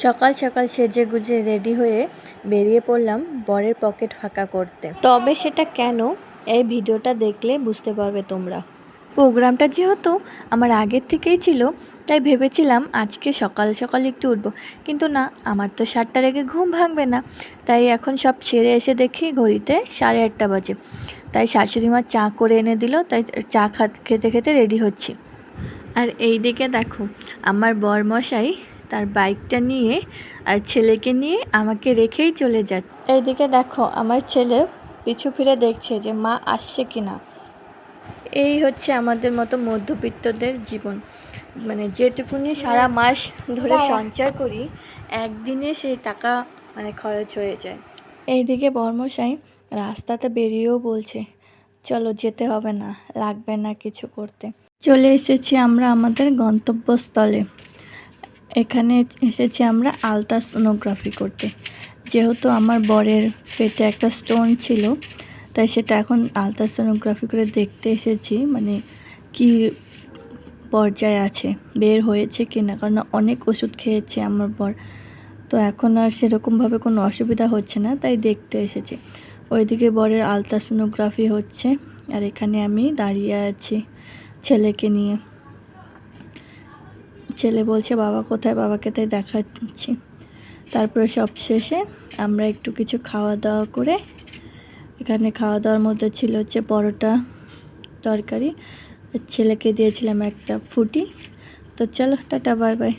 সকাল সকাল সেজেগুজে রেডি হয়ে বেরিয়ে পড়লাম বরের পকেট ফাঁকা করতে। তবে সেটা কেন, এই ভিডিওটা দেখলে বুঝতে পারবে তোমরা। প্রোগ্রামটা যেহেতু আমার আগের থেকেই ছিল, তাই ভেবেছিলাম আজকে সকাল সকাল একটু উঠবো, কিন্তু না, আমার তো 7টার আগে ঘুম ভাঙবে না। তাই এখন সব ছেড়ে এসে দেখি ঘড়িতে 8:30 বাজে। তাই শাশুড়ি মা চা করে এনে দিল, তাই চা খেতে খেতে রেডি হচ্ছি। আর এই দিকে দেখো, আমার বরমশাই তার বাইকটা নিয়ে আর ছেলেকে নিয়ে আমাকে রেখেই চলে যায়। এইদিকে দেখো, আমার ছেলে পিছু ফিরে দেখছে যে মা আসছে কিনা। এই হচ্ছে আমাদের মতো মধ্যবিত্তদের জীবন, মানে যেটুকুনি সারা মাস ধরে সঞ্চয় করি, একদিনে সেই টাকা খরচ হয়ে যায়। এইদিকে বরমশাই রাস্তাতে বেরিয়েও বলছে, চলো যেতে হবে না, লাগবে না কিছু করতে। চলে এসেছি আমরা আমাদের গন্তব্যস্থলে। এখানে এসেছি আমরা আলট্রাসোনোগ্রাফি করতে। যেহেতু আমার বরের পেটে একটা স্টোন ছিল, তাই সেটা এখন আলট্রাসোনোগ্রাফি করে দেখতে এসেছি, কি পর্যায়ে আছে, বের হয়েছে কিনা। কারণ অনেক ওষুধ খেয়েছে আমার বর, তো এখন আর সেরকমভাবে কোনো অসুবিধা হচ্ছে না, তাই দেখতে এসেছি। ওইদিকে বরের আলট্রাসোনোগ্রাফি হচ্ছে, আর এখানে আমি দাঁড়িয়ে আছি ছেলেকে নিয়ে। ছেলে বলছে বাবা কোথায়, বাবাকে তাই দেখাচ্ছি। তারপরে সব শেষে আমরা একটু কিছু খাওয়া দাওয়া করে, এখানে খাওয়া দাওয়ার মধ্যে ছিল হচ্ছে পরোটা তরকারি, ছেলেকে দিয়েছিলাম একটা ফুটি। তো চলো, টাটা, বাই বাই।